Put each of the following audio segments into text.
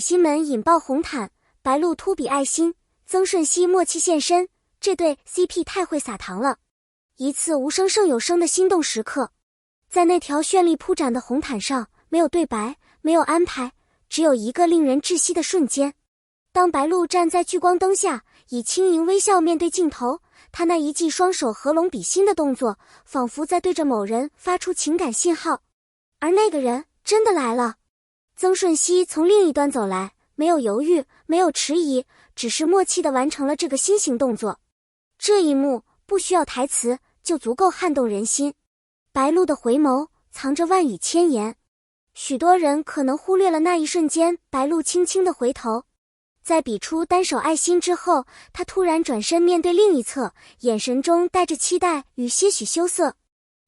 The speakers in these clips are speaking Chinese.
心们引爆红毯，白鹿突比爱心，曾舜晞默契现身，这对 CP 太会撒糖了。一次无声胜有声的心动时刻，在那条绚丽铺展的红毯上，没有对白，没有安排，只有一个令人窒息的瞬间。当白鹿站在聚光灯下，以轻盈微笑面对镜头，她那一记双手合拢比心的动作，仿佛在对着某人发出情感信号。而那个人真的来了。曾舜晞从另一端走来，没有犹豫，没有迟疑，只是默契地完成了这个新型动作。这一幕不需要台词，就足够撼动人心。白鹿的回眸藏着万语千言，许多人可能忽略了那一瞬间，白鹿轻轻地回头，在比出单手爱心之后，她突然转身面对另一侧，眼神中带着期待与些许羞涩。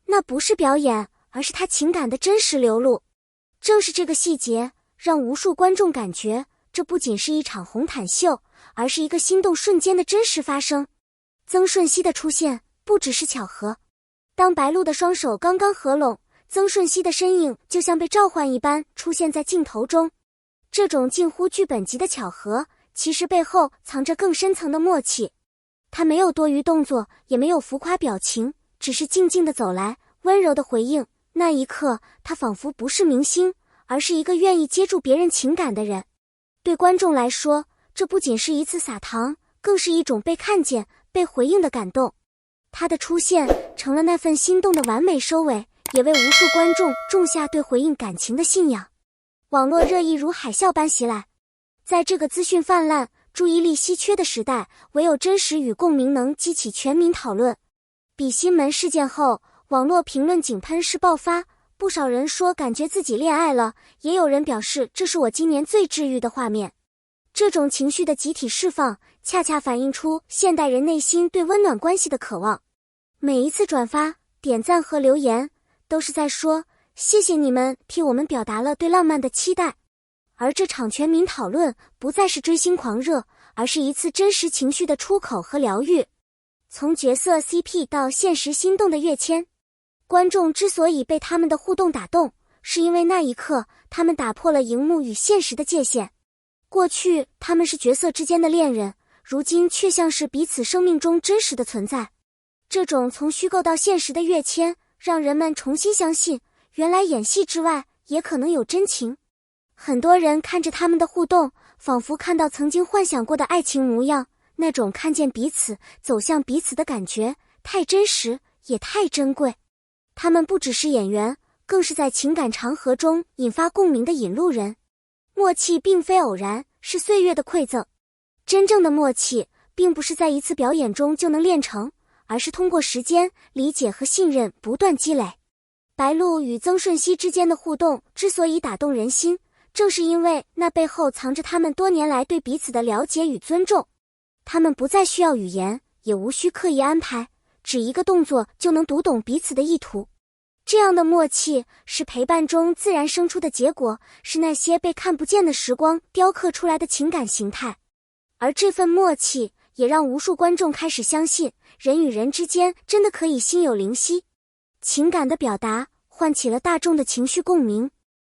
那不是表演，而是她情感的真实流露。正是这个细节，让无数观众感觉，这不仅是一场红毯秀，而是一个心动瞬间的真实发生。曾舜晞的出现不只是巧合，当白鹿的双手刚刚合拢，曾舜晞的身影就像被召唤一般出现在镜头中。这种近乎剧本级的巧合，其实背后藏着更深层的默契。他没有多余动作，也没有浮夸表情，只是静静地走来，温柔地回应。那一刻，他仿佛不是明星，而是一个愿意接住别人情感的人。对观众来说，这不仅是一次撒糖，更是一种被看见、被回应的感动。他的出现成了那份心动的完美收尾，也为无数观众种下对回应感情的信仰。网络热议如海啸般袭来，在这个资讯泛滥、注意力稀缺的时代，唯有真实与共鸣能激起全民讨论。比心门事件后，网络评论井喷式爆发，不少人说感觉自己恋爱了，也有人表示这是我今年最治愈的画面。这种情绪的集体释放，恰恰反映出现代人内心对温暖关系的渴望。每一次转发、点赞和留言，都是在说谢谢你们替我们表达了对浪漫的期待。而这场全民讨论不再是追星狂热，而是一次真实情绪的出口和疗愈。从角色 CP 到现实心动的跃迁，观众之所以被他们的互动打动，是因为那一刻他们打破了荧幕与现实的界限。过去他们是角色之间的恋人，如今却像是彼此生命中真实的存在。这种从虚构到现实的跃迁，让人们重新相信，原来演戏之外也可能有真情。很多人看着他们的互动，仿佛看到曾经幻想过的爱情模样，那种看见彼此、走向彼此的感觉，太真实，也太珍贵。他们不只是演员，更是在情感长河中引发共鸣的引路人。默契并非偶然，是岁月的馈赠。真正的默契，并不是在一次表演中就能练成，而是通过时间、理解和信任不断积累。白鹿与曾舜晞之间的互动之所以打动人心，正是因为那背后藏着他们多年来对彼此的了解与尊重。他们不再需要语言，也无需刻意安排，只一个动作就能读懂彼此的意图。这样的默契是陪伴中自然生出的结果，是那些被看不见的时光雕刻出来的情感形态。而这份默契也让无数观众开始相信，人与人之间真的可以心有灵犀。情感的表达唤起了大众的情绪共鸣。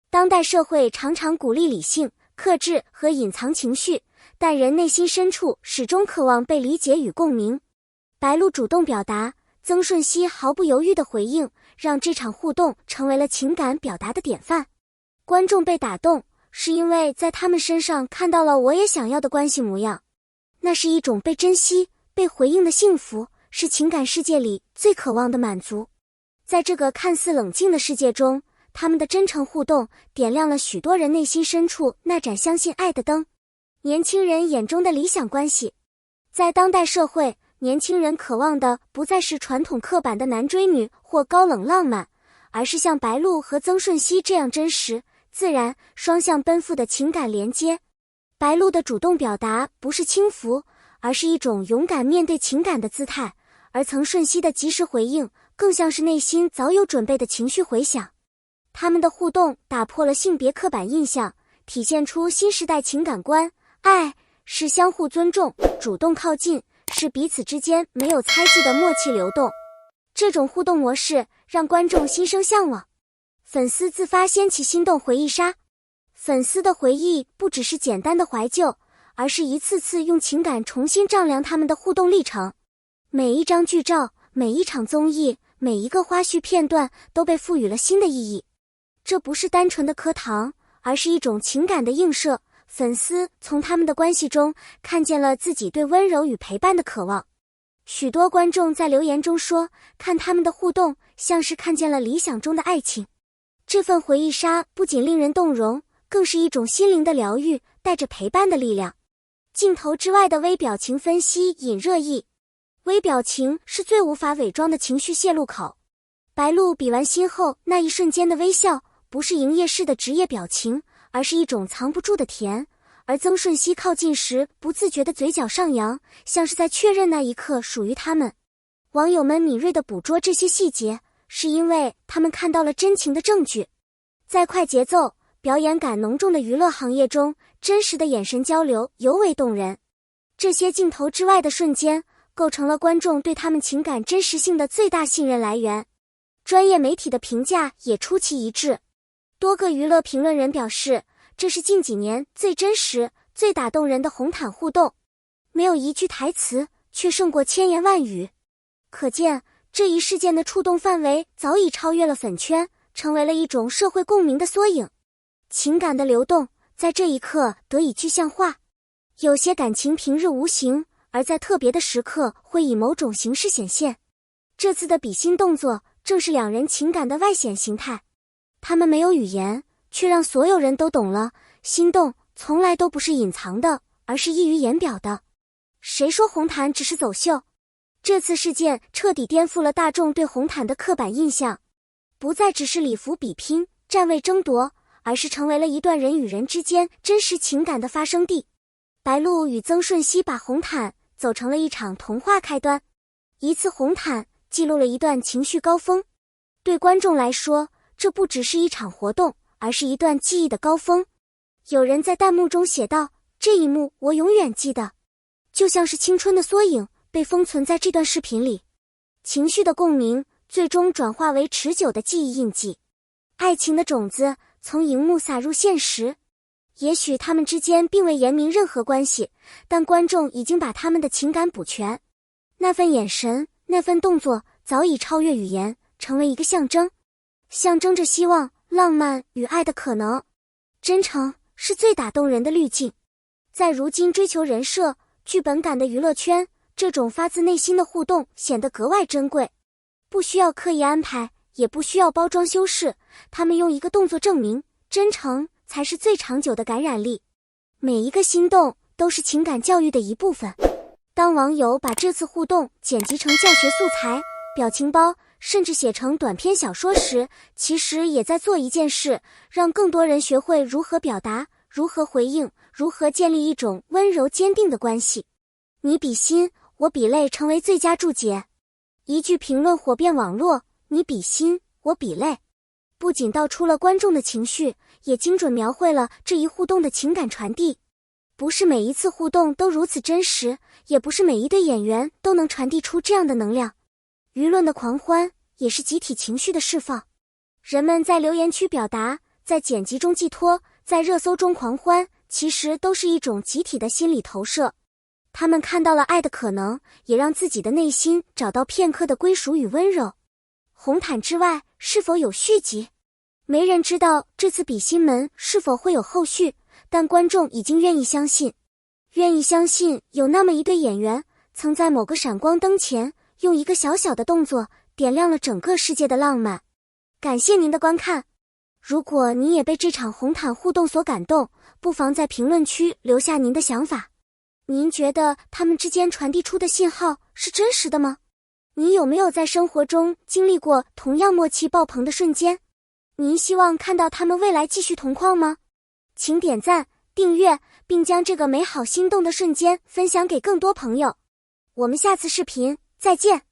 当代社会常常鼓励理性、克制和隐藏情绪，但人内心深处始终渴望被理解与共鸣。白鹿主动表达，曾舜晞毫不犹豫的回应，让这场互动成为了情感表达的典范。观众被打动，是因为在他们身上看到了我也想要的关系模样。那是一种被珍惜、被回应的幸福，是情感世界里最渴望的满足。在这个看似冷静的世界中，他们的真诚互动点亮了许多人内心深处那盏相信爱的灯。年轻人眼中的理想关系，在当代社会，年轻人渴望的不再是传统刻板的男追女或高冷浪漫，而是像白鹿和曾舜晞这样真实、自然、双向奔赴的情感连接。白鹿的主动表达不是轻浮，而是一种勇敢面对情感的姿态，而曾舜晞的及时回应更像是内心早有准备的情绪回响。他们的互动打破了性别刻板印象，体现出新时代情感观。爱是相互尊重、主动靠近，是彼此之间没有猜忌的默契流动。这种互动模式让观众心生向往。粉丝自发掀起心动回忆杀，粉丝的回忆不只是简单的怀旧，而是一次次用情感重新丈量他们的互动历程。每一张剧照，每一场综艺，每一个花絮片段都被赋予了新的意义。这不是单纯的磕糖，而是一种情感的映射。粉丝从他们的关系中看见了自己对温柔与陪伴的渴望。许多观众在留言中说，看他们的互动像是看见了理想中的爱情。这份回忆杀不仅令人动容，更是一种心灵的疗愈，带着陪伴的力量。镜头之外的微表情分析引热议。微表情是最无法伪装的情绪泄露口。白鹿比完心后那一瞬间的微笑，不是营业式的职业表情，而是一种藏不住的甜。而曾舜晞靠近时不自觉的嘴角上扬，像是在确认那一刻属于他们。网友们敏锐地捕捉这些细节，是因为他们看到了真情的证据。在快节奏、表演感浓重的娱乐行业中，真实的眼神交流尤为动人。这些镜头之外的瞬间，构成了观众对他们情感真实性的最大信任来源。专业媒体的评价也出奇一致。多个娱乐评论人表示，这是近几年最真实、最打动人的红毯互动，没有一句台词，却胜过千言万语。可见，这一事件的触动范围早已超越了粉圈，成为了一种社会共鸣的缩影。情感的流动，在这一刻得以具象化。有些感情平日无形，而在特别的时刻会以某种形式显现。这次的比心动作，正是两人情感的外显形态。他们没有语言，却让所有人都懂了，心动从来都不是隐藏的，而是溢于言表的。谁说红毯只是走秀？这次事件彻底颠覆了大众对红毯的刻板印象，不再只是礼服比拼、站位争夺，而是成为了一段人与人之间真实情感的发生地。白鹿与曾舜晞把红毯走成了一场童话开端，一次红毯记录了一段情绪高峰。对观众来说，这不只是一场活动，而是一段记忆的高峰。有人在弹幕中写道，这一幕我永远记得，就像是青春的缩影，被封存在这段视频里。情绪的共鸣最终转化为持久的记忆印记。爱情的种子从荧幕撒入现实，也许他们之间并未言明任何关系，但观众已经把他们的情感补全。那份眼神，那份动作早已超越语言，成为一个象征，象征着希望、浪漫与爱的可能。真诚是最打动人的滤镜。在如今追求人设、剧本感的娱乐圈，这种发自内心的互动显得格外珍贵。不需要刻意安排，也不需要包装修饰，他们用一个动作证明，真诚才是最长久的感染力。每一个心动都是情感教育的一部分。当网友把这次互动剪辑成教学素材、表情包，甚至写成短篇小说时，其实也在做一件事，让更多人学会如何表达，如何回应，如何建立一种温柔坚定的关系。你比心，我比泪成为最佳注解。一句评论火遍网络，你比心，我比泪，不仅道出了观众的情绪，也精准描绘了这一互动的情感传递。不是每一次互动都如此真实，也不是每一对演员都能传递出这样的能量。舆论的狂欢也是集体情绪的释放。人们在留言区表达，在剪辑中寄托，在热搜中狂欢，其实都是一种集体的心理投射。他们看到了爱的可能，也让自己的内心找到片刻的归属与温柔。红毯之外是否有续集？没人知道这次比心门是否会有后续，但观众已经愿意相信。愿意相信有那么一对演员，曾在某个闪光灯前，用一个小小的动作点亮了整个世界的浪漫。感谢您的观看。如果你也被这场红毯互动所感动，不妨在评论区留下您的想法。您觉得他们之间传递出的信号是真实的吗？你有没有在生活中经历过同样默契爆棚的瞬间？您希望看到他们未来继续同框吗？请点赞、订阅，并将这个美好心动的瞬间分享给更多朋友。我们下次视频再见。